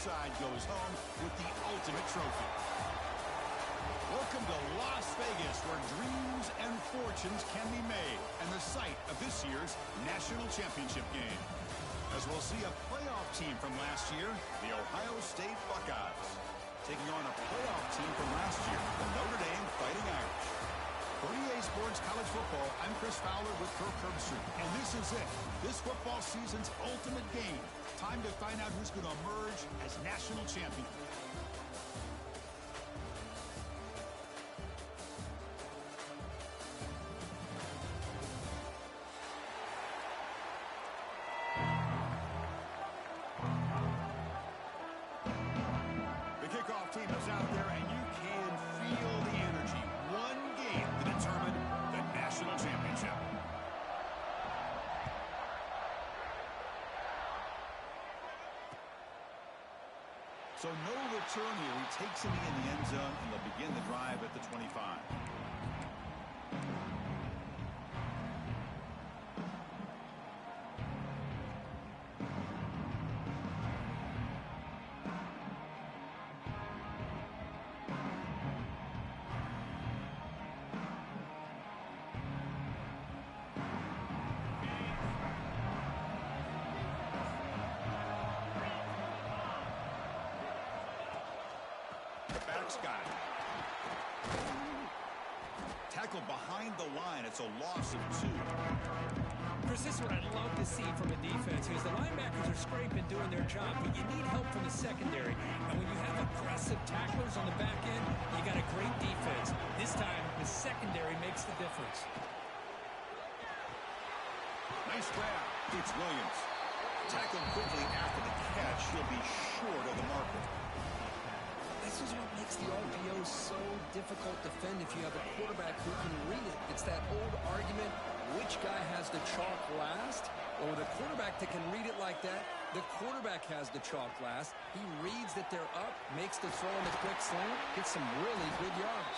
side goes home with the ultimate trophy. Welcome to Las Vegas, where dreams and fortunes can be made, and the site of this year's national championship game. As we'll see a playoff team from last year, the Ohio State Buckeyes, taking on a playoff team from last year, the Notre Dame Fighting Irish. For EA Sports College Football, I'm Chris Fowler with Kirk Herbstreit, and this is it. This football season's ultimate game. Time to find out who's going to emerge as national champion. The kickoff team is out there, and you can feel the energy. One game to determine the national championship. So no return here. He takes it in the end zone, and they'll begin the drive at the 25. Got it. Tackle behind the line. It's a loss of 2. Chris, this is what I'd love to see from a defense, because the linebackers are scraping, doing their job, but you need help from the secondary. And when you have aggressive tacklers on the back end, you got a great defense. This time, the secondary makes the difference. Nice grab. It's Williams. Tackled quickly after the catch. He'll be short of the marker. This is what makes the RPO so difficult to defend if you have a quarterback who can read it. It's that old argument, which guy has the chalk last? Or the quarterback that can read it like that, the quarterback has the chalk last. He reads that they're up, makes the throw in the quick slant, gets some really good yards.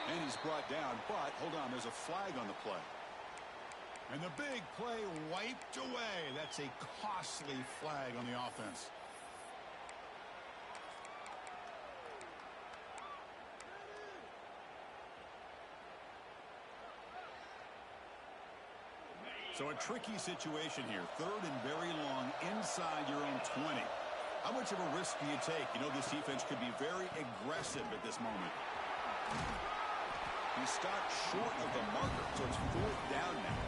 And he's brought down, but hold on, there's a flag on the play. And the big play wiped away. That's a costly flag on the offense. So a tricky situation here. 3rd and very long inside your own 20. How much of a risk do you take? You know, this defense could be very aggressive at this moment. He stopped short of the marker, so it's 4th down now.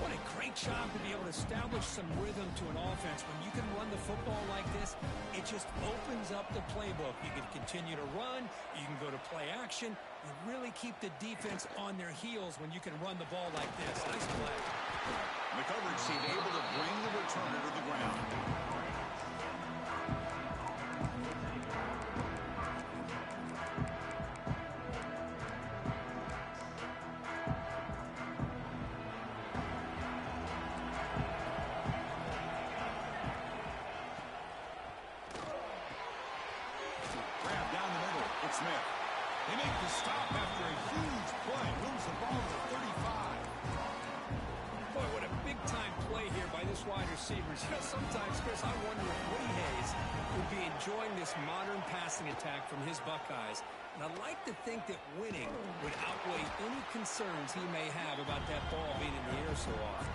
What a great job to be able to establish some rhythm to an offense. When you can run the football like this, it just opens up the playbook. You can continue to run. You can go to play action. You really keep the defense on their heels when you can run the ball like this. Nice play. The coverage team able to bring the returner to the ground. Smith. They make the stop after a huge play. Moves the ball to 35. Boy, what a big-time play here by this wide receivers. You know, sometimes, Chris, I wonder if Woody Hayes would be enjoying this modern passing attack from his Buckeyes. And I'd like to think that winning would outweigh any concerns he may have about that ball being in the air so often.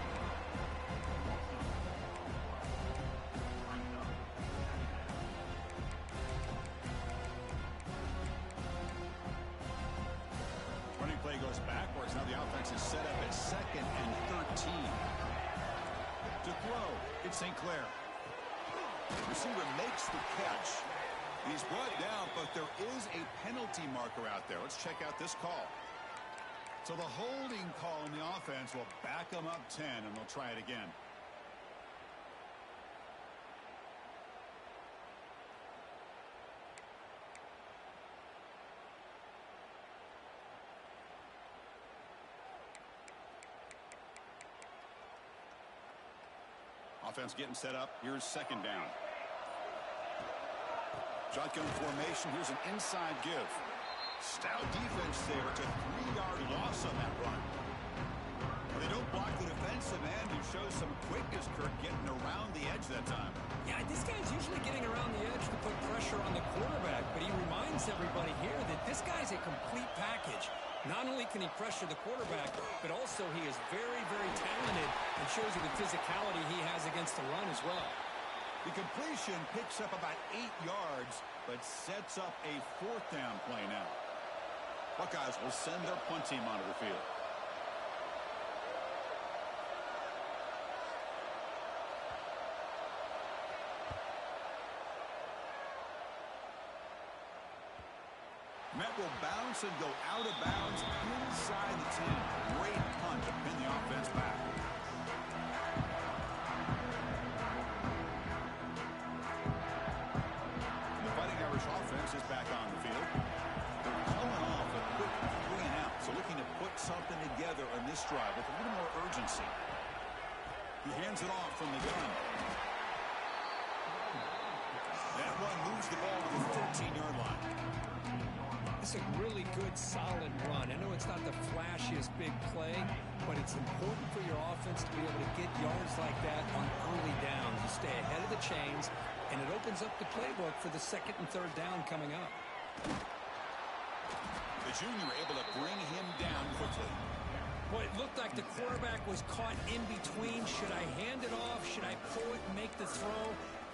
Play goes backwards. Now the offense is set up at 2nd and 13. To throw, it's St. Clair. Receiver makes the catch. He's brought down, but there is a penalty marker out there. Let's check out this call. So the holding call on the offense will back them up 10, and they'll try it again. Offense getting set up. Here's 2nd down. Shotgun formation. Here's an inside give. Stout defense there. It's a 3-yard loss on that run. Well, they don't block the defensive end, who shows some quickness, Kirk, getting around the edge that time. Yeah, this guy's usually getting around convince everybody here that this guy's a complete package. Not only can he pressure the quarterback, but also he is very, very talented and shows you the physicality he has against the run as well. The completion picks up about 8 yards, but sets up a 4th down play now. Buckeyes will send their punt team onto the field. Met will bounce and go out of bounds inside the 10. Great punt to pin the offense back. The Fighting Irish offense is back on the field. They're coming off a quick 3 and out, so looking to put something together on this drive with a little more urgency. He hands it off from the gun. That run moves the ball to the 13-yard line. It's a really good, solid run. I know it's not the flashiest big play, but it's important for your offense to be able to get yards like that on early downs. You stay ahead of the chains, and it opens up the playbook for the 2nd and 3rd down coming up. The junior able to bring him down quickly. Well, it looked like the quarterback was caught in between. Should I hand it off? Should I pull it and make the throw?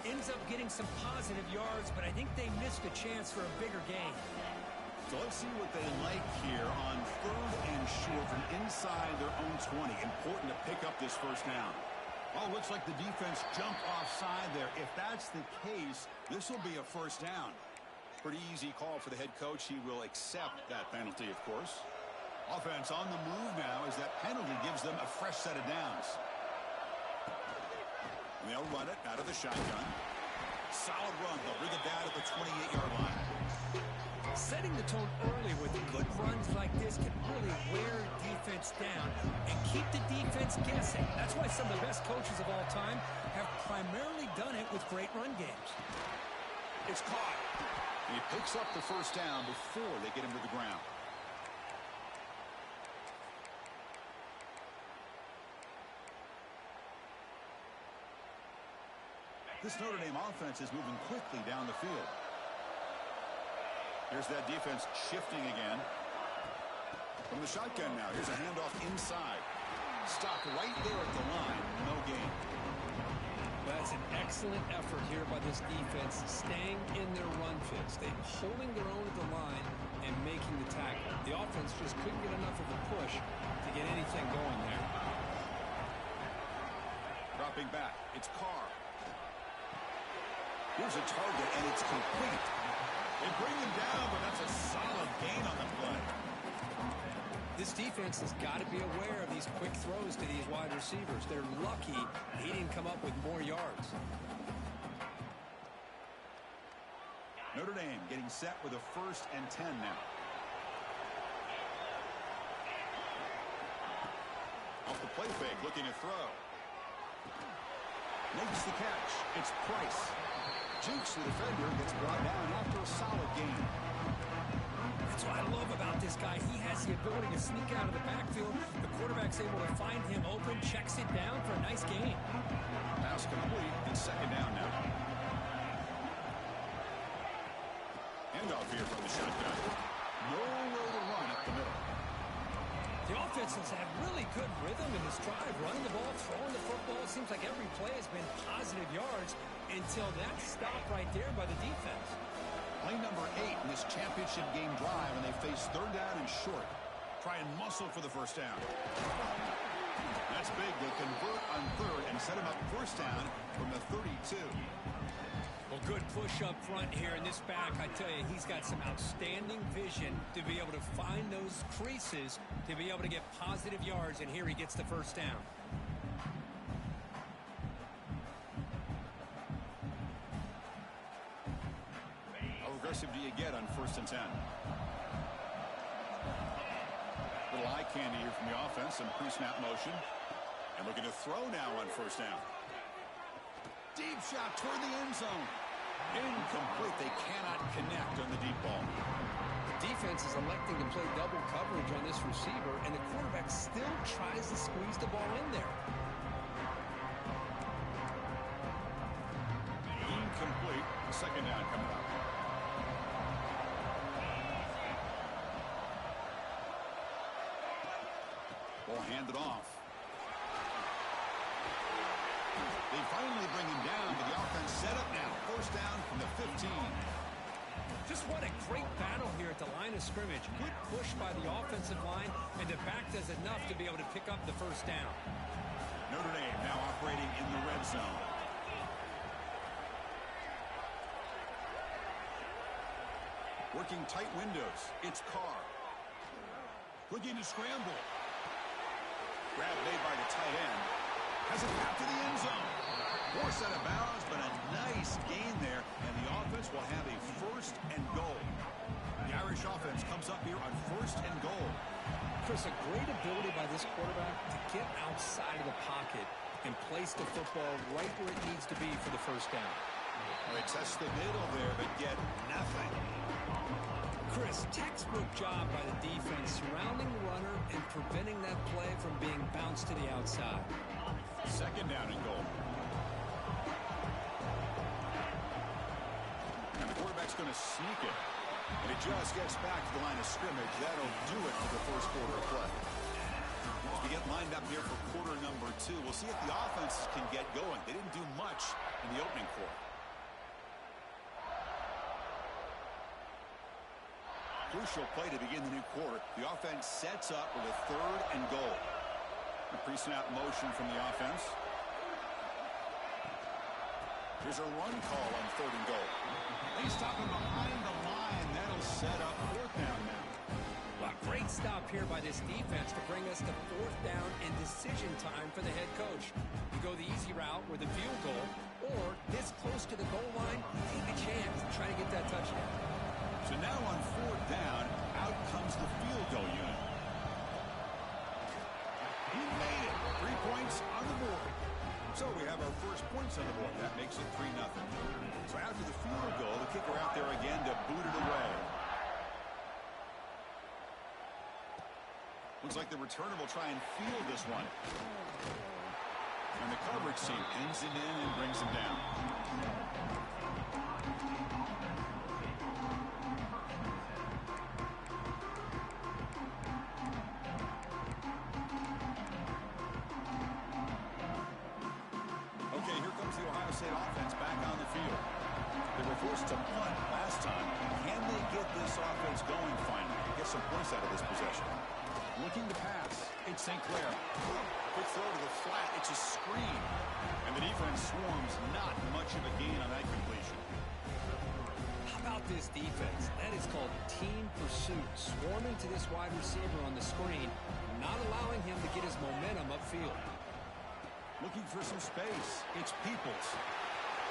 Ends up getting some positive yards, but I think they missed a chance for a bigger gain. So let's see what they like here on 3rd and short from inside their own 20. Important to pick up this 1st down. Oh, looks like the defense jumped offside there. If that's the case, this will be a 1st down. Pretty easy call for the head coach. He will accept that penalty, of course. Offense on the move now as that penalty gives them a fresh set of downs. And they'll run it out of the shotgun. Solid run. They'll bring it down at the 28-yard line. Setting the tone early with good runs like this can really wear defense down and keep the defense guessing. That's why some of the best coaches of all time have primarily done it with great run games. It's caught. He picks up the 1st down before they get him to the ground. This Notre Dame offense is moving quickly down the field. Here's that defense shifting again. From the shotgun now. Here's a handoff inside. Stopped right there at the line. No gain. That's an excellent effort here by this defense, staying in their run fits. They're holding their own at the line and making the tackle. The offense just couldn't get enough of a push to get anything going there. Dropping back. It's Carr. Here's a target, and it's complete. They bring him down, but that's a solid gain on the play. This defense has got to be aware of these quick throws to these wide receivers. They're lucky he didn't come up with more yards. Notre Dame getting set with a 1st and 10 now. Off the play fake, looking to throw. Makes the catch. It's Price. Jukes the defender, gets brought down after a solid gain. That's what I love about this guy. He has the ability to sneak out of the backfield. The quarterback's able to find him open, checks it down for a nice gain. Pass complete, and 2nd down now. Handoff here from the shotgun. Nowhere to run up the middle. The offense has had really good rhythm in this drive, running the ball, throwing the football. It seems like every play has been positive yards until that stop right there by the defense. Play number 8 in this championship game drive, and they face 3rd down and short. Try and muscle for the 1st down. That's big. They convert on 3rd and set him up 1st down from the 32. Well, good push up front here in this back. I tell you, he's got some outstanding vision to be able to find those creases, to be able to get positive yards, and here he gets the 1st down. How aggressive do you get on 1st and 10? Little eye candy here from the offense, some pre-snap motion. And looking to throw now on 1st down. Deep shot toward the end zone. Incomplete. They cannot connect on the deep ball. The defense is electing to play double coverage on this receiver, and the quarterback still tries to squeeze the ball in there. Incomplete. 2nd down coming up. Ball handed off. They finally bring him down, but the offense set up now. First down from the 15. Just what a great battle here at the line of scrimmage. Good push by the offensive line, and the back does enough to be able to pick up the first down. Notre Dame now operating in the red zone. Working tight windows. It's Carr. Looking to scramble. Grab made by the tight end. Has it back to the end zone. Forced out of bounds, but a nice gain there, and the offense will have a first and goal. The Irish offense comes up here on first and goal. Chris, a great ability by this quarterback to get outside of the pocket and place the football right where it needs to be for the first down. Well, they test the middle there, but get nothing. Chris, textbook job by the defense surrounding the runner and preventing that play from being bounced to the outside. Second down and goal. And the quarterback's going to sneak it. And it just gets back to the line of scrimmage. That'll do it for the first quarter of play. As we get lined up here for quarter number 2, we'll see if the offenses can get going. They didn't do much in the opening quarter. Crucial play to begin the new quarter. The offense sets up with a third and goal. A pre-snap motion from the offense. Here's a run call on third and goal. They stop him behind the line. That'll set up fourth down now. Well, great stop here by this defense to bring us to fourth down and decision time for the head coach. You go the easy route with a field goal, or this close to the goal line, take a chance to try to get that touchdown. So now on fourth down, out comes the field goal unit. He made it. 3 points on the board. So we have our first points on the board. That makes it 3-0. So after the field goal, the kicker out there again to boot it away. Looks like the returner will try and field this one. And the coverage team pins him in and brings him down. State offense back on the field. They were forced to punt last time. Can they get this offense going finally? Get some points out of this possession. Looking to pass. It's St. Clair. Quick throw to the flat. It's a screen. And the defense swarms. Not much of a gain on that completion. How about this defense? That is called team pursuit. Swarming to this wide receiver on the screen, not allowing him to get his momentum upfield. Looking for some space. It's Peoples.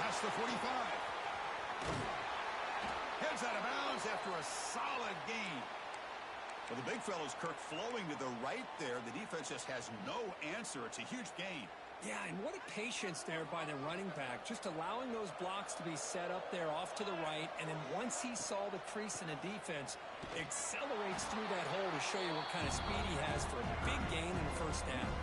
Past the 45. Heads out of bounds after a solid gain. Well, the big fellow's Kirk flowing to the right there. The defense just has no answer. It's a huge gain. Yeah, and what a patience there by the running back. Just allowing those blocks to be set up there off to the right. And then once he saw the crease in the defense, accelerates through that hole to show you what kind of speed he has for a big gain and a first down.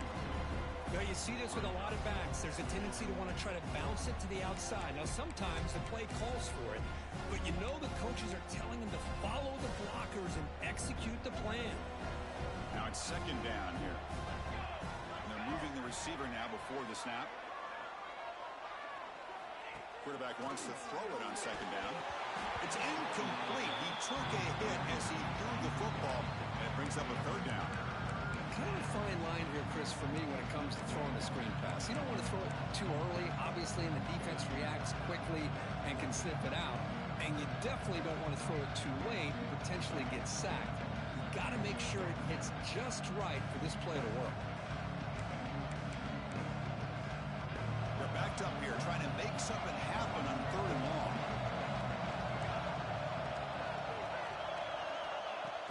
You know, you see this with a lot of backs. There's a tendency to want to try to bounce it to the outside. Now, sometimes the play calls for it, but you know the coaches are telling them to follow the blockers and execute the plan. Now it's second down here. And they're moving the receiver now before the snap. Quarterback wants to throw it on second down. It's incomplete. He took a hit as he threw the football, and it brings up a third down. Kind of a fine line here, Chris, for me when it comes to throwing the screen pass. You don't want to throw it too early, obviously, and the defense reacts quickly and can sniff it out. And you definitely don't want to throw it too late and potentially get sacked. You got to make sure it hits just right for this play to work. They're backed up here trying to make something happen on third and long.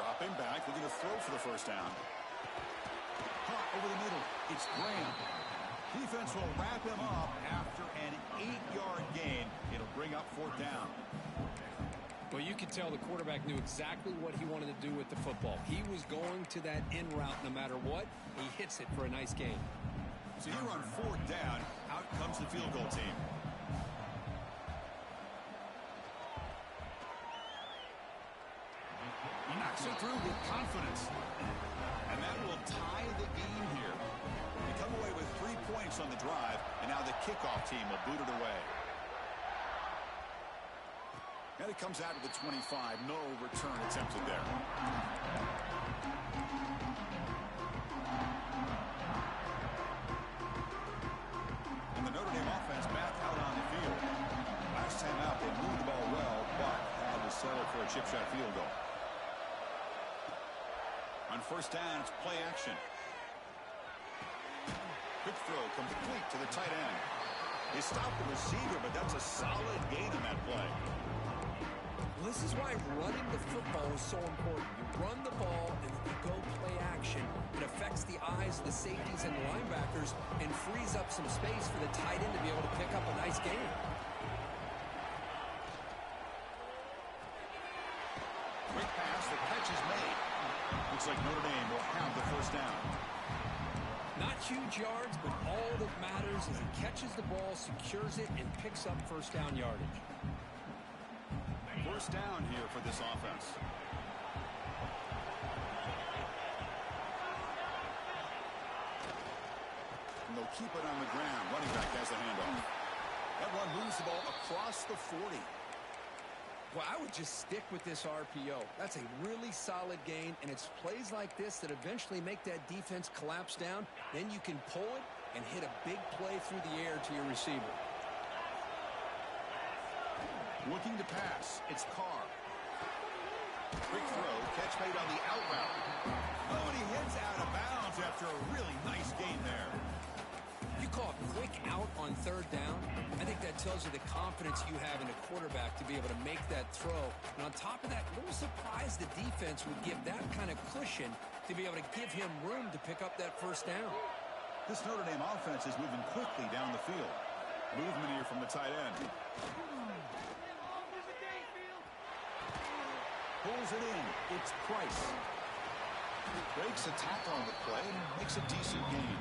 Dropping back, looking to throw for the first down. Over the middle, it's Graham. Defense will wrap him up after an 8-yard gain. It'll bring up fourth down. Well, you could tell the quarterback knew exactly what he wanted to do with the football. He was going to that in route no matter what. He hits it for a nice gain. So here on fourth down, out comes the field goal team. knocks it through with confidence. And that will tie the game here. They come away with 3 points on the drive, and now the kickoff team will boot it away. And it comes out of the 25. No return attempted there. And the Notre Dame offense back out on the field. Last time out, they moved the ball well, but had to settle for a chip shot field goal. On first down, it's play action. Quick throw complete to the tight end. He stopped the receiver, but that's a solid gain on that play. This is why running the football is so important. You run the ball and then you go play action. It affects the eyes of the safeties and the linebackers and frees up some space for the tight end to be able to pick up a nice gain. Quick pass, the catch is made. Looks like Notre Dame will have the first down. Not huge yards, but all that matters is he catches the ball, secures it, and picks up first down yardage. First down here for this offense. And they'll keep it on the ground. Running back has the handoff. That one moves the ball across the 40. Well, I would just stick with this RPO. That's a really solid gain, and it's plays like this that eventually make that defense collapse down. Then you can pull it and hit a big play through the air to your receiver. Looking to pass. It's Carr. Quick throw. Catch made on the out route. Oh, and he heads out of bounds after a really nice gain there. You call it quick out on third down. I think that tells you the confidence you have in a quarterback to be able to make that throw. And on top of that, a little surprised the defense would give that kind of cushion to be able to give him room to pick up that first down. This Notre Dame offense is moving quickly down the field. Movement here from the tight end. Pulls it in. It's Price. Breaks a tackle on the play and makes a decent gain.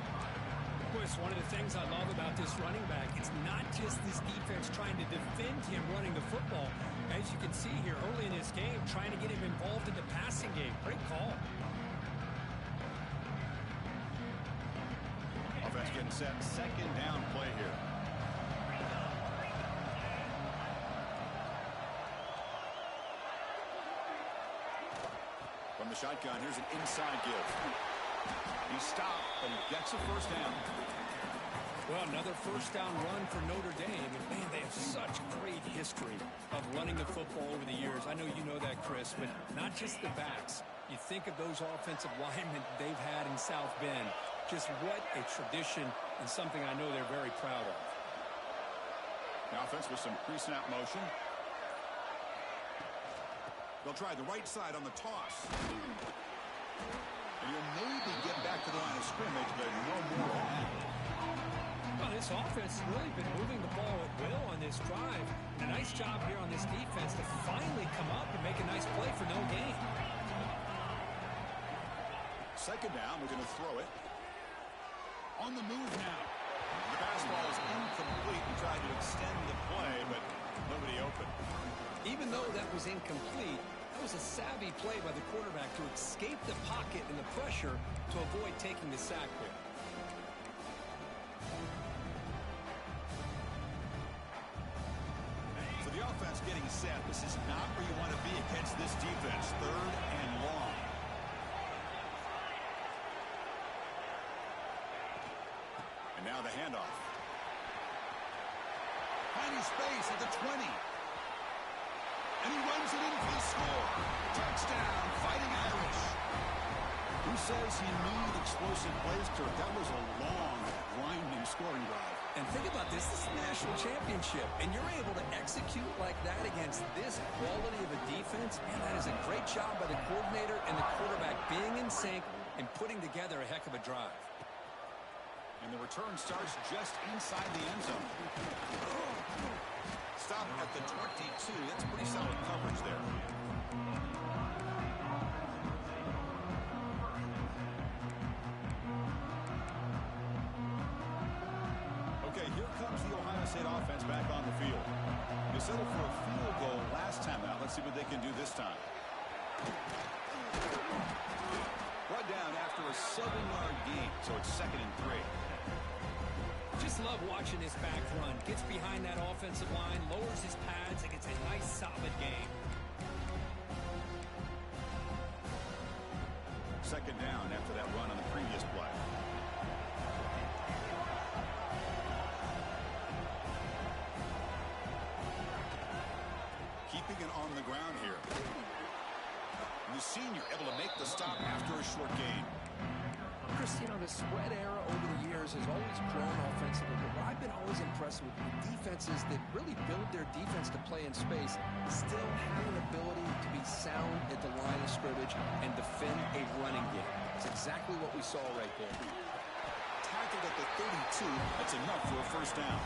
Of course, one of the things I love about this running back, it's not just this defense trying to defend him running the football. As you can see here early in this game, trying to get him involved in the passing game. Great call. Offense getting set. Second down play here. From the shotgun, here's an inside give. He stopped, but he gets a first down. Well, another first down run for Notre Dame. And, man, they have such great history of running the football over the years. I know you know that, Chris, but not just the backs. You think of those offensive linemen they've had in South Bend. Just what a tradition and something I know they're very proud of. The offense with some pre-snap motion. They'll try the right side on the toss. And he'll maybe get back to the line of scrimmage, but no more than that. Well, this offense has really been moving the ball at will on this drive. And a nice job here on this defense to finally come up and make a nice play for no gain. Second down, we're going to throw it. On the move now. The fastball is incomplete. He tried to extend the play, but nobody open. Even though that was incomplete, that was a savvy play by the quarterback to escape the pocket and the pressure to avoid taking the sack there. So the offense getting set. This is not where you want to be against this defense. Third and long. And now the handoff. Finding space at the 20. And he runs it in for the score. Touchdown, Fighting Irish. Who says you need explosive plays, Kirk? That was a long, grinding scoring drive. And think about this. This is a national championship. And you're able to execute like that against this quality of a defense. Man, that is a great job by the coordinator and the quarterback being in sync and putting together a heck of a drive. And the return starts just inside the end zone. Stop at the 22. That's pretty solid coverage there. Okay, here comes the Ohio State offense back on the field. They settled for a field goal last time out. Let's see what they can do this time. Brought down after a 7-yard gain, so it's 2nd and 3. Just love watching this back run. Gets behind that offensive line, lowers his pads, and gets a nice solid gain. 2nd down after that run on the previous play. Keeping it on the ground here. And the senior able to make the stop after a short gain. Chris, you know, the spread era over the years has always grown offensively, but what I've been always impressed with defenses that really build their defense to play in space still have an ability to be sound at the line of scrimmage and defend a running game. It's exactly what we saw right there. Tackled at the 32. That's enough for a 1st down.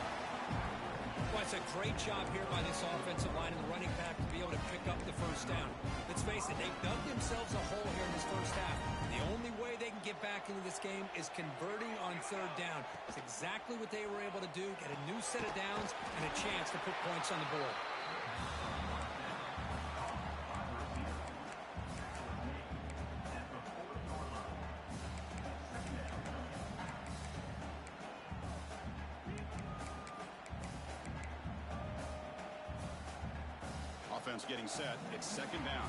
Well, it's a great job here by this offensive line and the running back to be able to pick up the 1st down. Let's face it, they've dug themselves a hole here in this 1st half. The only way they can get back into this game is converting on 3rd down. It's exactly what they were able to do, get a new set of downs and a chance to put points on the board. Offense getting set. It's 2nd down.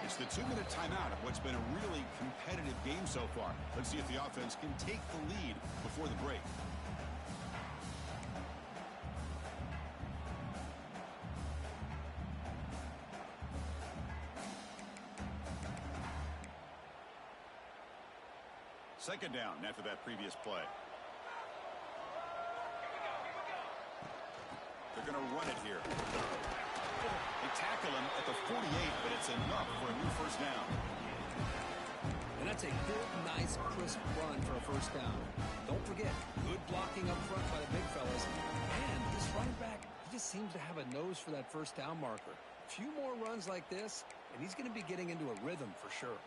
It's the 2-minute timeout of what's been a really competitive game so far. Let's see if the offense can take the lead before the break. Second down after that previous play. They're going to run it here. They tackle him at the 48, but it's enough for a new 1st down. And that's a good, nice, crisp run for a 1st down. Don't forget, good blocking up front by the big fellas. And this running back, he just seems to have a nose for that 1st down marker. A few more runs like this, and he's going to be getting into a rhythm for sure.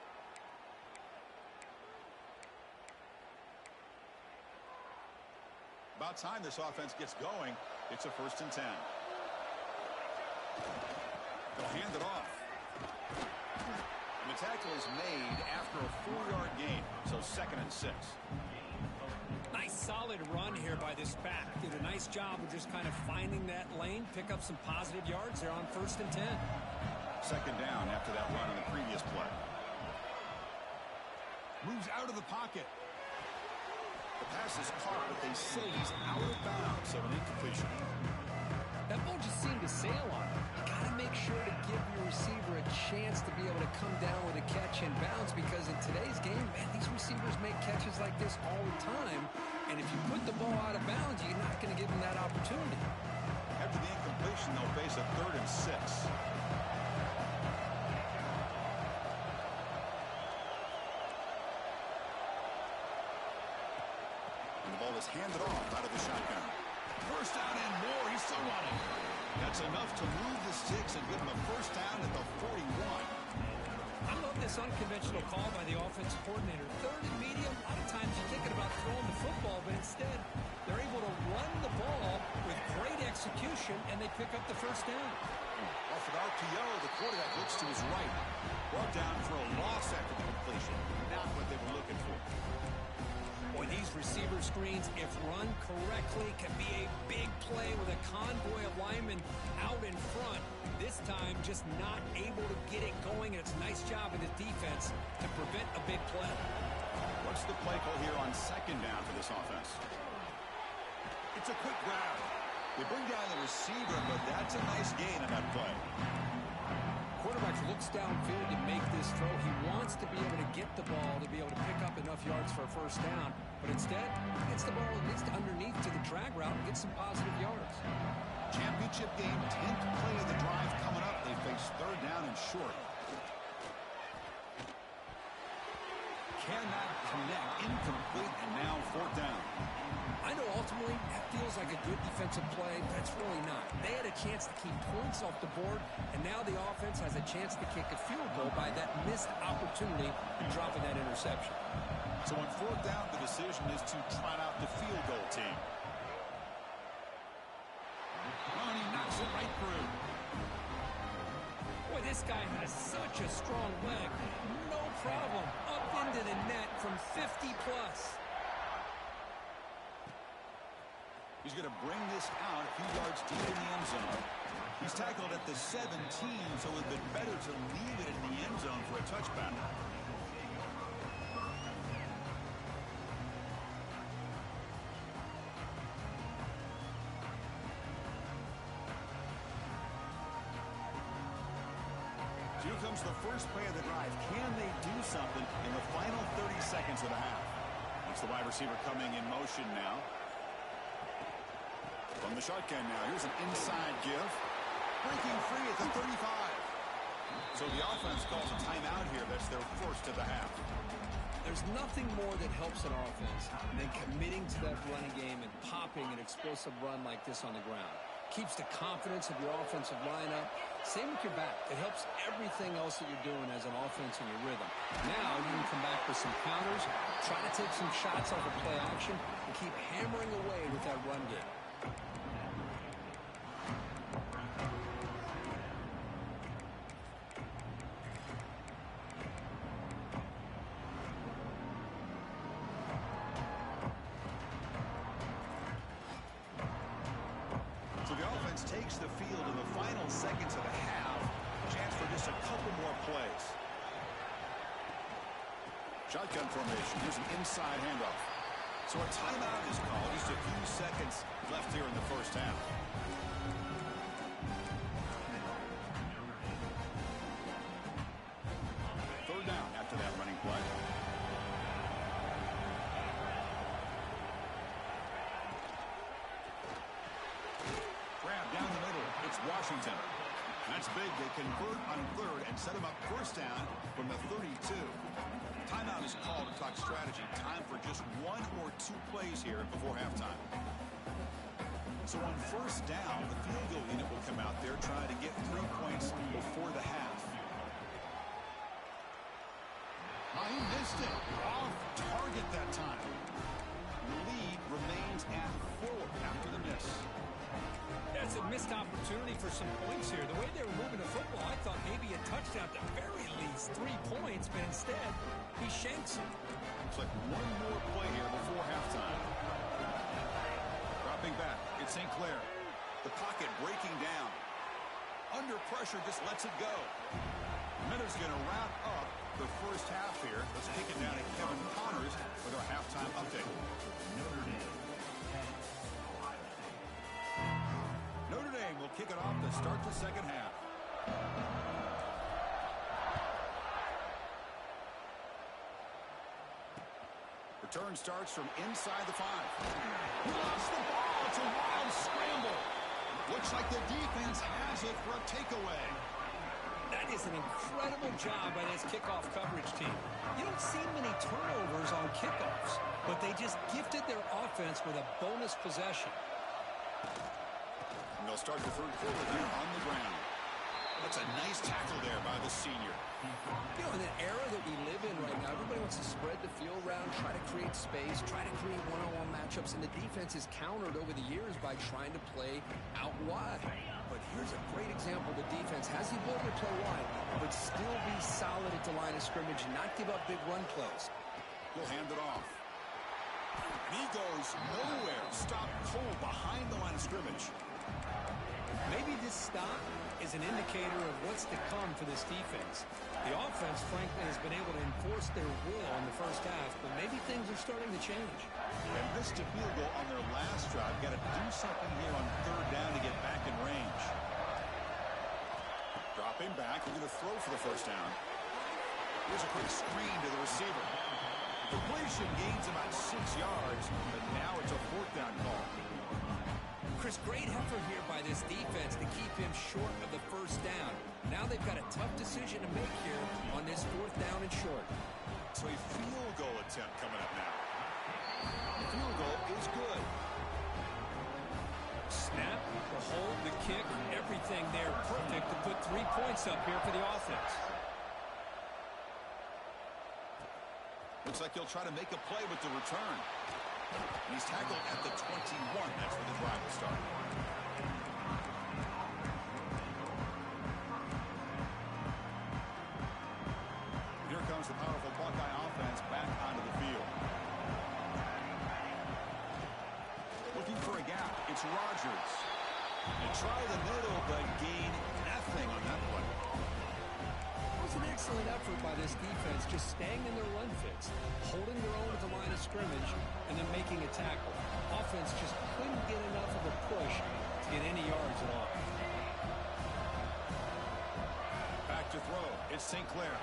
About time this offense gets going. It's a 1st and 10. They'll hand it off. And the tackle is made after a 4-yard gain, so 2nd and 6. Nice solid run here by this back. Did a nice job of just kind of finding that lane, pick up some positive yards there on 1st and 10. 2nd down after that run on the previous play. Moves out of the pocket. The pass is caught, but they say he's out of bounds, so an incompletion. That ball just seemed to sail on him. You got to make sure to give your receiver a chance to be able to come down with a catch and bounce, because in today's game, man, these receivers make catches like this all the time. And if you put the ball out of bounds, you're not going to give them that opportunity. After the incompletion, they'll face a 3rd and 6. And the ball is handed off out of the shotgun. 1st down and more. He's still running. That's enough to move the sticks and give him a 1st down at the 41. I love this unconventional call by the offensive coordinator. 3rd and medium, a lot of times you're thinking about throwing the football, but instead they're able to run the ball with great execution, and they pick up the 1st down. Off an RPO, the quarterback looks to his right. Brought down for a loss after the completion. Not what they were looking for. Boy, these receiver screens, if run correctly, can be a big play with a convoy of linemen out in front. This time, just not able to get it going, and it's a nice job of the defense to prevent a big play. What's the play call here on 2nd down for this offense? It's a quick grab. They bring down the receiver, but that's a nice gain on that play. Quarterback looks downfield to make this throw. He wants to be able to get the ball to be able to pick up enough yards for a 1st down, but instead, he gets the ball at least underneath to the drag route and gets some positive yards. Championship game, 10th play of the drive coming up. They face 3rd down and short. Cannot connect, incomplete, and now 4th down. I know ultimately that feels like a good defensive play, but it's really not. They had a chance to keep points off the board, and now the offense has a chance to kick a field goal by that missed opportunity and dropping that interception. So on 4th down, the decision is to trot out the field goal team. Oh, and he knocks it right through. Boy, This guy has such a strong leg. No problem. Up into the net from 50-plus. He's going to bring this out a few yards deep in the end zone. He's tackled at the 17, so it would have been better to leave it in the end zone for a touchback. Here comes the first play of the drive. Can they do something in the final 30 seconds of the half? It's the wide receiver coming in motion now. From the shotgun now, here's an inside give. Breaking free at the 35. So the offense calls a timeout here. That's their first of the half. There's nothing more that helps an offense than committing to that running game and popping an explosive run like this on the ground. Keeps the confidence of your offensive lineup. Same with your back. It helps everything else that you're doing as an offense in your rhythm. Now you can come back with some counters, try to take some shots off of play action, and keep hammering away with that run game. Takes the field in the final seconds of the half. Chance for just a couple more plays. Shotgun formation. Here's an inside handoff. So a timeout is called. Just a few seconds left here in the first half. Third down after that running play. Down the middle, it's Washington. That's big. They convert on third and set him up first down from the 32. Timeout is called to talk strategy. Time for just one or two plays here before halftime. So on first down, the field goal unit will come out there trying to get 3 points before the half. He missed it. Off target that time. The lead remains at 4 after the miss. That's a missed opportunity for some points here. The way they were moving the football, I thought maybe a touchdown at the very least. 3 points, but instead, he shanks him. Looks like one more play here before halftime. Dropping back, it's St. Clair. The pocket breaking down. Under pressure, just lets it go. Minot's going to wrap up the first half here. Let's kick it down to Kevin Connors with our halftime update. Notre Dame will kick it off to start the second half. Return starts from inside the 5. He lost the ball. It's a wild scramble. Looks like the defense has it for a takeaway. That is an incredible job by this kickoff coverage team. You don't see many turnovers on kickoffs, but they just gifted their offense with a bonus possession. And they'll start the third quarter here on the ground. That's a nice tackle there by the senior. You know, in the era that we live in right now, everybody wants to spread the field around, try to create space, try to create one-on-one matchups, and the defense is countered over the years by trying to play out wide. But here's a great example. The defense has the ability to play wide, but still be solid at the line of scrimmage and not give up big run plays. He'll hand it off. And he goes nowhere. Stop cold behind the line of scrimmage. Maybe this stop is an indicator of what's to come for this defense. The offense, frankly, has been able to enforce their will in the first half, but maybe things are starting to change. And missed a field goal on their last drive. Got to do something here on third down to get back in range. Dropping back. We're going to throw for the first down. Here's a quick screen to the receiver. Completion gains about 6 yards, but now it's a fourth down call. Chris, great effort here by this defense to keep him short of the first down. Now they've got a tough decision to make here on this fourth down and short. So a field goal attempt coming up now. The field goal is good. Snap, the hold, the kick, everything there perfect to put 3 points up here for the offense. Looks like he'll try to make a play with the return. And he's tackled at the 21. That's where the drive will start. comes the powerful Buckeye offense back onto the field. Looking for a gap. It's Rodgers. They try the middle, but gain nothing on that play. It was an excellent effort by this defense, just staying in their run fits, holding their own at the line of scrimmage, and then making a tackle. Offense just couldn't get enough of a push to get any yards at all. Back to throw. It's St. Clair.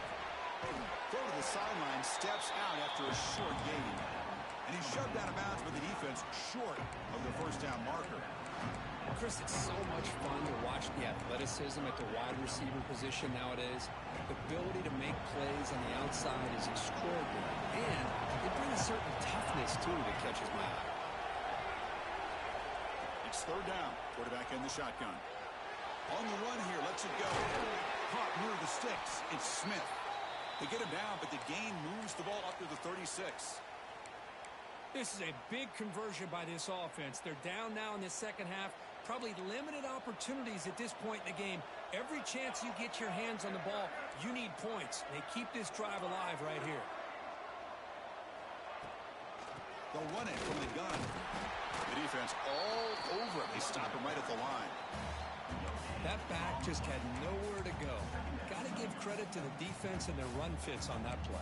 Throw to the sideline, steps out after a short gain. And he's shoved out of bounds with the defense short of the first down marker. Chris, it's so much fun to watch the athleticism at the wide receiver position nowadays. The ability to make plays on the outside is extraordinary. And it brings a certain toughness, too, that catches my eye. It's third down. Quarterback in the shotgun. On the run here, lets it go. Caught near the sticks. It's Smith. They get him down, but the gain moves the ball up to the 36. This is a big conversion by this offense. They're down now in the second half. Probably limited opportunities at this point in the game. Every chance you get your hands on the ball, you need points. They keep this drive alive right here. They'll run it from the gun. The defense all over it. They stop him right at the line. That back just had nowhere to go. Got to give credit to the defense and their run fits on that play.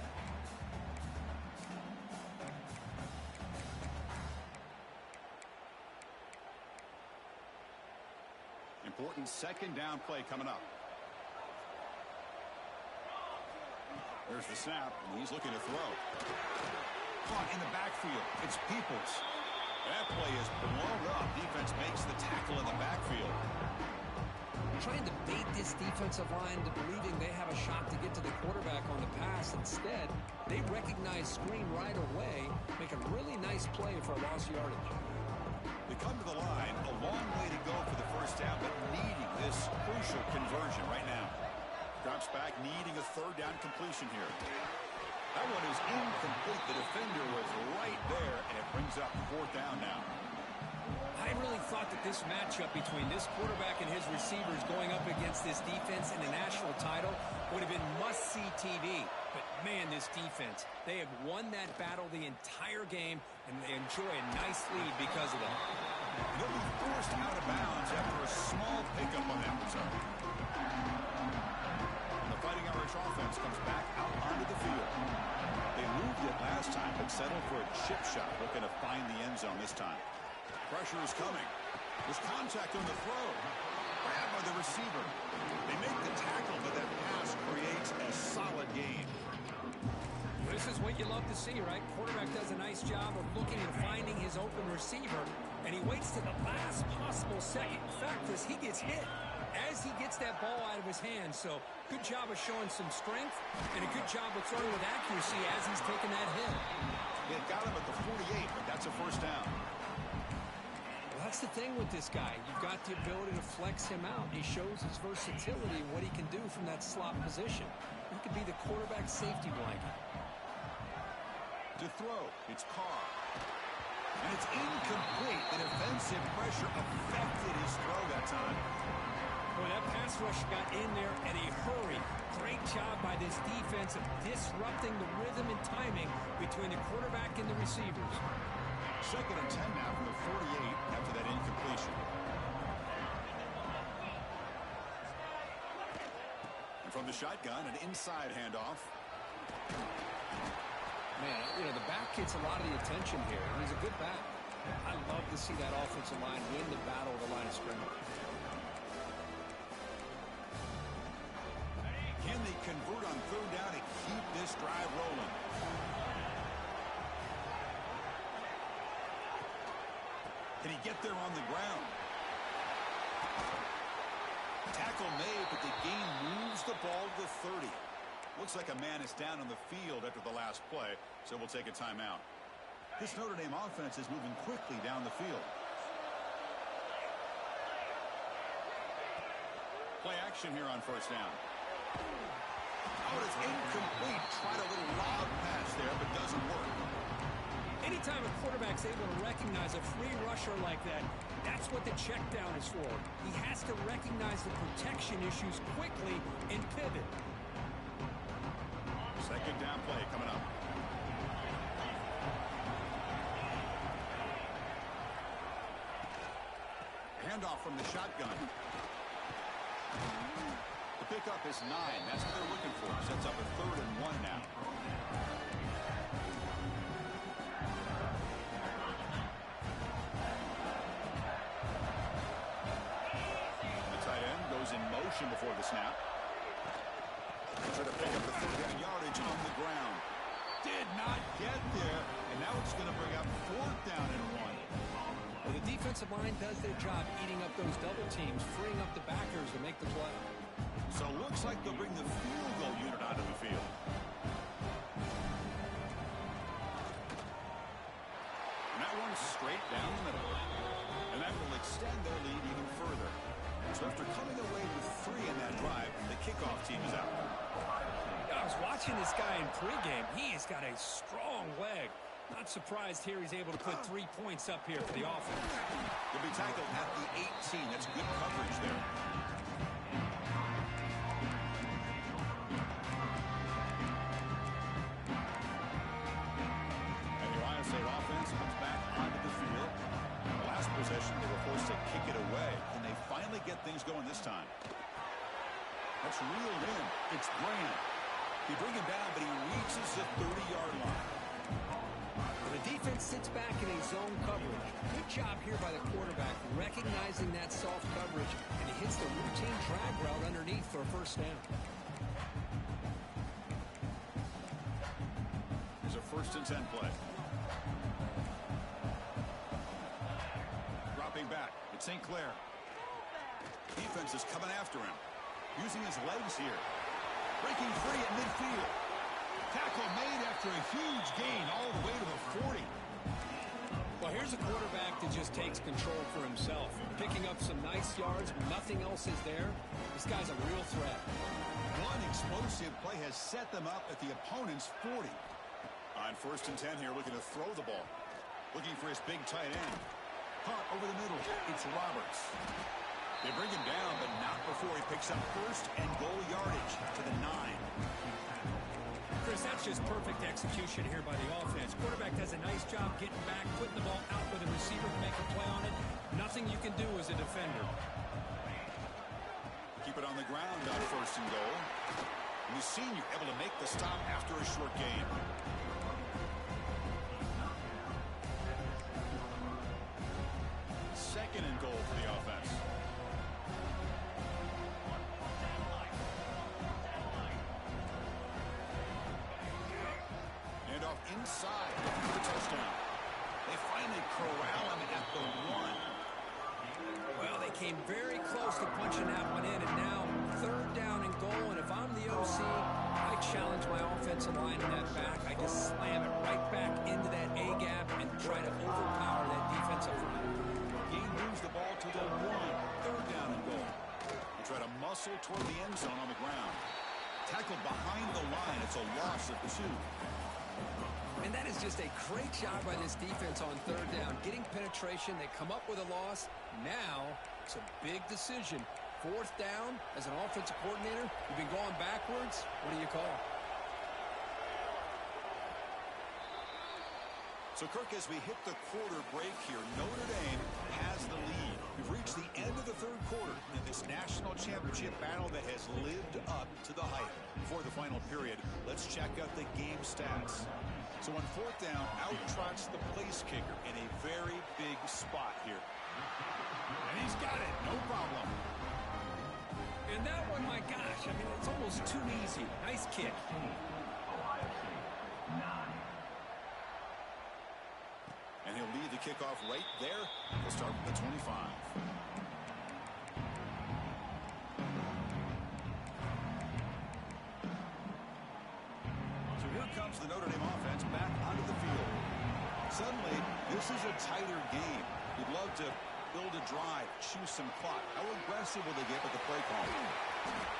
Important second down play coming up. There's the snap, and he's looking to throw. Caught in the backfield. It's Peoples. That play is blown up. Defense makes the tackle in the backfield. Trying to bait this defensive line to believing they have a shot to get to the quarterback on the pass. Instead, they recognize screen right away, make a really nice play for a lost yardage. They come to the line, a long way to go for the first down, but needing this crucial conversion right now. Drops back, needing a third down completion here. That one is incomplete. The defender was right there, and it brings up fourth down now. I really thought that this matchup between this quarterback and his receivers going up against this defense in the national title would have been must-see TV. But, man, this defense, they have won that battle the entire game, and they enjoy a nice lead because of that. They'll be forced out of bounds after a small pickup on that return. The Fighting Irish offense comes back out onto the field. They moved it last time, but settled for a chip shot, looking to find the end zone this time. Pressure is coming. There's contact on the throw. Grabbed by the receiver. They make the tackle, but that pass creates a solid gain. This is what you love to see, right? Quarterback does a nice job of looking and finding his open receiver, and he waits to the last possible second. In fact, Chris, he gets hit as he gets that ball out of his hands. So good job of showing some strength, and a good job of throwing with accuracy as he's taking that hit. They got him at the 48, but that's a first down. That's the thing with this guy. You've got the ability to flex him out. He shows his versatility and what he can do from that slot position. He could be the quarterback safety blanket. To throw, it's Carr. And it's incomplete. The defensive pressure affected his throw that time. Boy, that pass rush got in there in a hurry. Great job by this defense of disrupting the rhythm and timing between the quarterback and the receivers. Second and 10 now from the 48 after that incompletion. And from the shotgun, an inside handoff. Man, you know, the back gets a lot of the attention here. He's a good back. I love to see that offensive line win the battle of the line of scrimmage. Can they convert on third down to keep this drive rolling? Can he get there on the ground? Tackle made, but the gain moves the ball to the 30. Looks like a man is down on the field after the last play, so we'll take a timeout. This Notre Dame offense is moving quickly down the field. Play action here on first down. Oh, it's incomplete. Tried a little lob pass there, but doesn't work. Anytime a quarterback's able to recognize a free rusher like that, that's what the check down is for. He has to recognize the protection issues quickly and pivot. Second down play coming up. Handoff from the shotgun. The pickup is 9. That's what they're looking for. Sets up a 3rd and 1 now. The tight end goes in motion before the snap. Try to pick up the 3rd down yardage on the ground. Did not get there, and now it's going to bring up 4th down and 1. Well, the defensive line does their job eating up those double teams, freeing up the backers to make the play. So it looks like they'll bring the field goal unit onto the field. And that one's straight down the middle. And that will extend their lead even further. So after coming away with 3 in that drive, the kickoff team is out. I was watching this guy in pregame. He has got a strong leg. Not surprised here he's able to put 3 points up here for the offense. He'll be tackled at the 18. That's good coverage there. And the Ohio State offense comes back onto the field. The last possession, they were forced to kick it away. Can they finally get things going this time? That's reeled in. It's Grant. He brings him down, but he reaches the 30-yard line. The defense sits back in a zone coverage. Good job here by the quarterback, recognizing that soft coverage, and he hits the routine drag route underneath for a 1st down. There's a 1st and 10 play. Dropping back. It's St. Clair. Defense is coming after him. Using his legs here. Breaking free at midfield. Tackle made after a huge gain all the way to the 40. Well, here's a quarterback that just takes control for himself. Picking up some nice yards when nothing else is there. This guy's a real threat. One explosive play has set them up at the opponent's 40. On 1st and 10 here, looking to throw the ball. Looking for his big tight end. Punt over the middle. It's Roberts. They bring him down, but not before he picks up 1st and goal yardage to the 9. Chris, that's just perfect execution here by the offense. Quarterback does a nice job getting back, putting the ball out with a receiver to make a play on it. Nothing you can do as a defender. Keep it on the ground on 1st and goal. And the senior able to make the stop after a short gain. Second and goal for the offense. Handoff inside for the touchdown. They finally corral him at the 1. Well, they came very close to punching that one in, and now 3rd down and goal. And if I'm the OC, I challenge my offensive line in that back. I just slam it right back into that A-gap and try to overpower that defensive line. Gain moves the ball to the 1. 3rd down and goal. They try to muscle toward the end zone on the ground. Tackled behind the line. It's a loss of 2. And that is just a great job by this defense on 3rd down. Getting penetration, they come up with a loss. Now, it's a big decision. 4th down, as an offensive coordinator, you've been going backwards. What do you call? So, Kirk, as we hit the quarter break here, Notre Dame has the lead. We've reached the end of the 3rd quarter in this national championship battle that has lived up to the hype. Before the final period, let's check out the game stats. So on 4th down, out trots the place kicker in a very big spot here. And he's got it, no problem. And that one, my gosh, I mean, it's almost too easy. Nice kick. And he'll lead the kickoff right there. He'll start from the 25. So here comes the Notre Dame offense back onto the field. Suddenly, this is a tighter game. You'd love to build a drive, choose some clock. How aggressive will they get with the play call?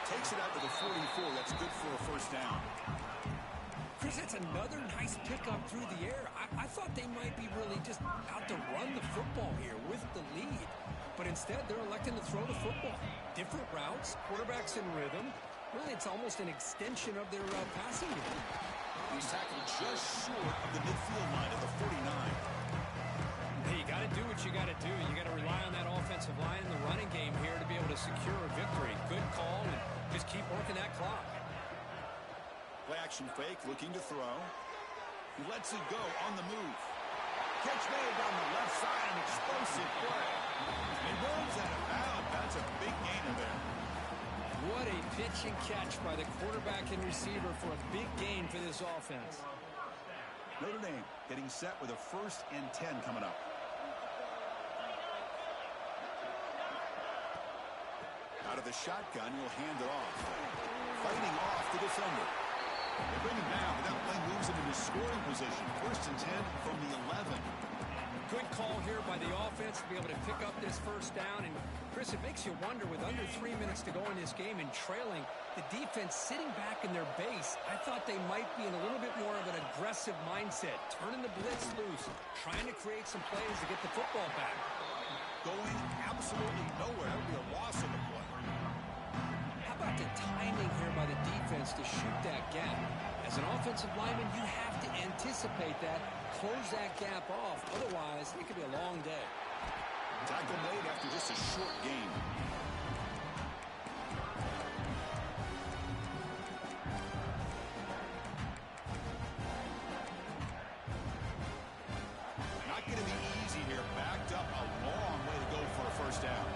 Takes it out to the 44. That's good for a 1st down. Chris, that's another nice pickup through the air. I thought they might be really just out to run the football here with the lead. But instead, they're electing to throw the football. Different routes, quarterbacks in rhythm. Really, it's almost an extension of their passing game. He's tackled just short of the midfield line at the 49. Hey, you got to do what you got to do. You got to rely on that offensive line in the running game here to be able to secure a victory. Good call, and just keep working that clock. Play action fake, looking to throw. He lets it go on the move. Catch made down the left side, an explosive play. It rolls out of bounds. That's a big gainer there. What a pitch and catch by the quarterback and receiver for a big gain for this offense. Notre Dame getting set with a 1st and 10 coming up. Out of the shotgun, he'll hand it off. Fighting off the defender. They bring him down, but that play moves him into scoring position. 1st and 10 from the 11. Good call here by the offense to be able to pick up this 1st down. And, Chris, it makes you wonder, with under 3 minutes to go in this game and trailing, the defense sitting back in their base, I thought they might be in a little bit more of an aggressive mindset, turning the blitz loose, trying to create some plays to get the football back. Going absolutely nowhere. That would be a loss of the play. How about the timing here by the defense to shoot that gap? As an offensive lineman, you have to anticipate that, close that gap off. Otherwise, it could be a long day. Tackle made after just a short game. Not going to be easy here. Backed up a long way to go for a 1st down.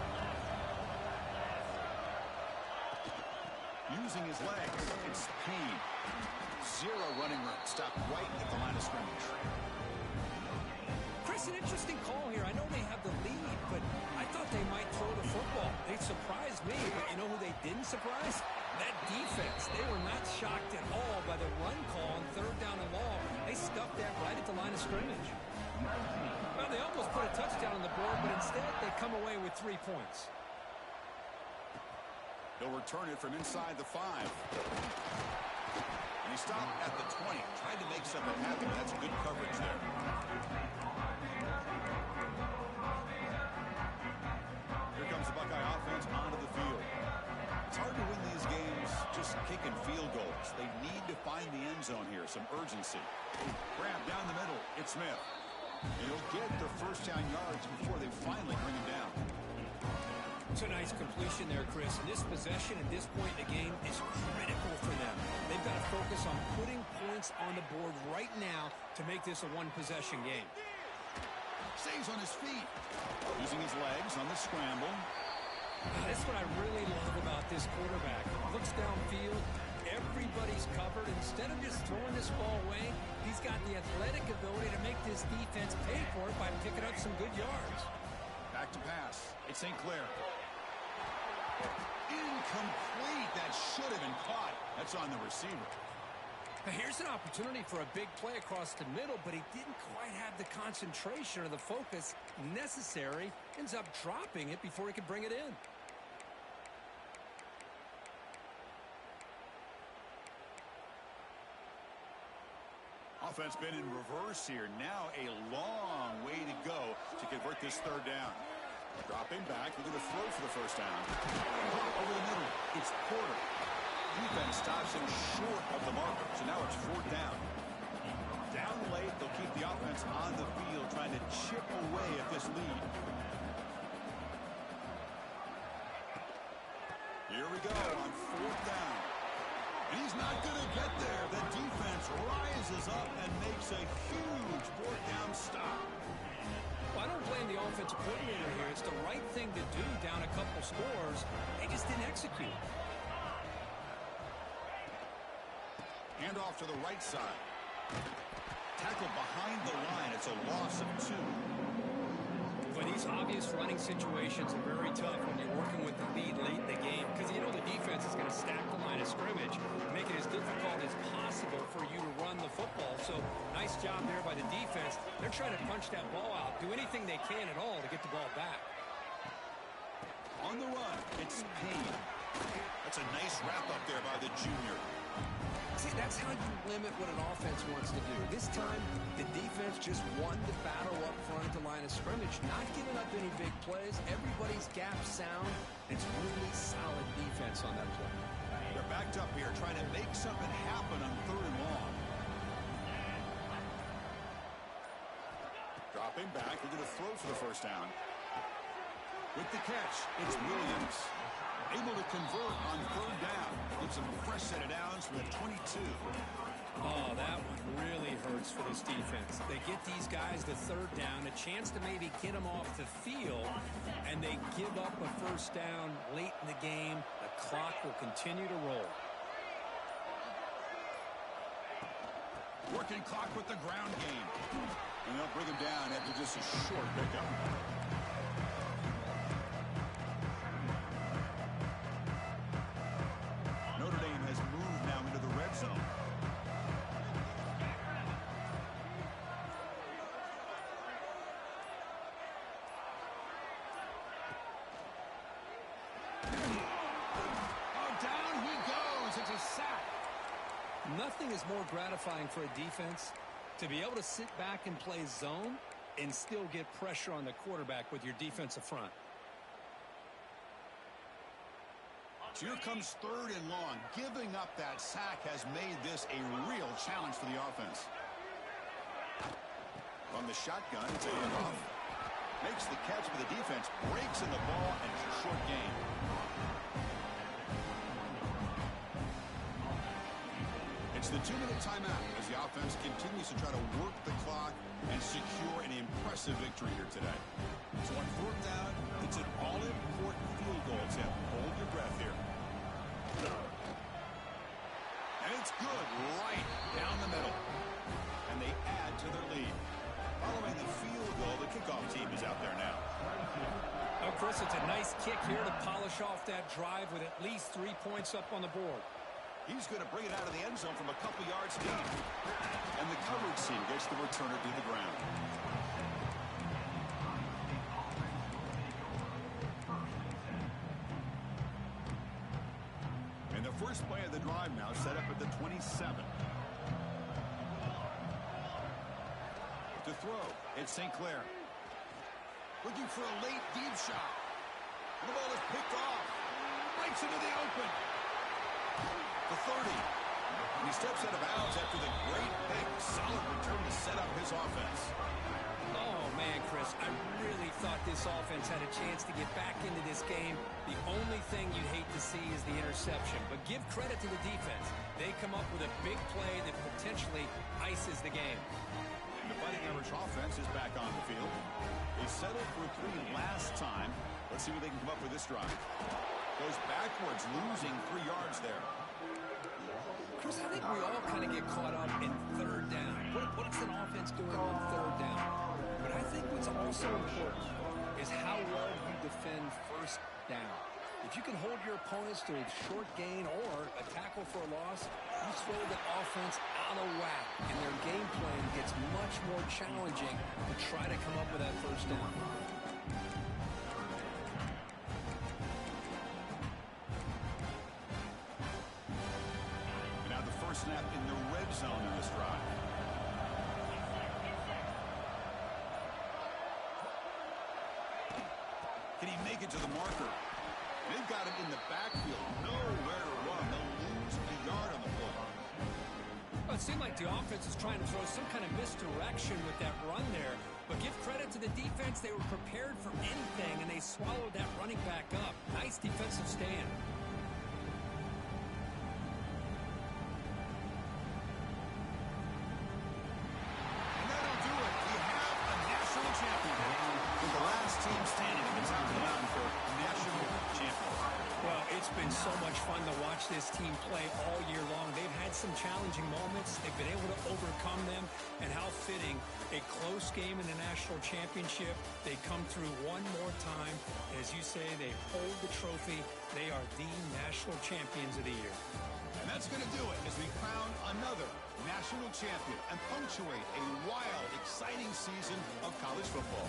Using his legs, it's Payne. 0 running room. Stopped right at the line of scrimmage. Chris, an interesting call here. I know they have the lead, but I thought they might throw the football. They surprised me, but you know who they didn't surprise? That defense. They were not shocked at all by the run call on 3rd down and long. They stuffed that right at the line of scrimmage. Well, they almost put a touchdown on the board, but instead they come away with 3 points. They'll return it from inside the 5. And he stopped at the 20. Tried to make something happen. That's good coverage there. Here comes the Buckeye offense onto the field. It's hard to win these games just kicking field goals. They need to find the end zone here. Some urgency. Grab down the middle. It's Smith. And he'll get their 1st down yards before they finally bring him down. It's a nice completion there, Chris. And this possession at this point in the game is critical for them. They've got to focus on putting points on the board right now to make this a 1-possession game. Stays on his feet. Using his legs on the scramble. That's what I really love about this quarterback. Looks downfield. Everybody's covered. Instead of just throwing this ball away, he's got the athletic ability to make this defense pay for it by picking up some good yards. Back to pass. It's St. Clair. Incomplete. That should have been caught. That's on the receiver. Now here's an opportunity for a big play across the middle, but he didn't quite have the concentration or the focus necessary. Ends up dropping it before he could bring it in. Offense been in reverse here. Now a long way to go to convert this 3rd down. Dropping back, looking to throw for the 1st down. Over the middle, it's Porter. Defense stops him short of the marker, so now it's 4th down. Down late, they'll keep the offense on the field, trying to chip away at this lead. Here we go on 4th down. And he's not going to get there. The defense rises up and makes a huge 4th down stop. Well, I don't blame the offensive coordinator here. It's the right thing to do down a couple scores. They just didn't execute. Hand off to the right side. Tackle behind the line. It's a loss of 2. But these obvious running situations are very tough when you're working with the lead late in the game, because you know the defense is going to stack the line of scrimmage, make it as difficult as possible for you to run the football. So nice job there by the defense. They're trying to punch that ball out, do anything they can at all to get the ball back. On the run, it's Payne. That's a nice wrap up there by the junior. See, that's how you limit what an offense wants to do. This time, the defense just won the battle up front at the line of scrimmage, not giving up any big plays. Everybody's gap sound. It's really solid defense on that play. They're back to make something happen on 3rd and long. Dropping back, they're going to throw for the first down. With the catch, it's Williams. Able to convert on 3rd down. Gets a fresh set of downs from the 22. Oh, that one really hurts for this defense. They get these guys the 3rd down, a chance to maybe get them off the field, and they give up a first down late in the game. The clock will continue to roll. Working clock with the ground game. And they'll bring him down after just a short pickup. Notre Dame has moved now into the red zone. Oh, down he goes. It's a sack. Nothing is more gratifying for a defense to be able to sit back and play zone and still get pressure on the quarterback with your defensive front. Here comes 3rd and long. Giving up that sack has made this a real challenge for the offense. On the shotgun, it's a handoff. Makes the catch for the defense, breaks in the ball, and it's a short gain. It's the 2-minute timeout as the offense continues to try to work the clock and secure an impressive victory here today. So on 4th down, it's an all-important field goal attempt. Hold your breath here. And it's good right down the middle. And they add to their lead. Following the field goal, the kickoff team is out there now. Oh, Chris, it's a nice kick here to polish off that drive with at least 3 points up on the board. He's going to bring it out of the end zone from a couple yards deep. And the coverage team gets the returner to the ground. And the first play of the drive now set up at the 27. To throw, it's St. Clair. Looking for a late deep shot. And the ball is picked off. Breaks into the open. The 30. And he steps out of bounds after the great big solid return to set up his offense. Oh, man, Chris, I really thought this offense had a chance to get back into this game. The only thing you'd hate to see is the interception. But give credit to the defense. They come up with a big play that potentially ices the game. And the Fighting Irish offense is back on the field. They settled for 3 last time. Let's see what they can come up with this drive. Goes backwards, losing 3 yards there. Chris, I think we all kind of get caught up in 3rd down. What is an offense doing on 3rd down? But I think what's also important is how well you defend 1st down. If you can hold your opponents to a short gain or a tackle for a loss, you throw the offense out of whack, and their game plan gets much more challenging to try to come up with that 1st down. Snap in the red zone in this drive. Can he make it to the marker? They've got him in the backfield. Nowhere to run. They'll lose a yard on the play. Well, it seemed like the offense is trying to throw some kind of misdirection with that run there. But give credit to the defense. They were prepared for anything, and they swallowed that running back up. Nice defensive stand. It's been so much fun to watch this team play all year long. They've had some challenging moments. They've been able to overcome them. And how fitting, a close game in the national championship. They come through one more time. As you say, they hold the trophy. They are the national champions of the year. And that's going to do it as we crown another national champion and punctuate a wild, exciting season of college football.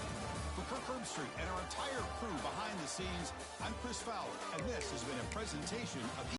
For Kirk Herbstreit and our entire crew behind the scenes, I'm Chris Fowler, and this has been a presentation of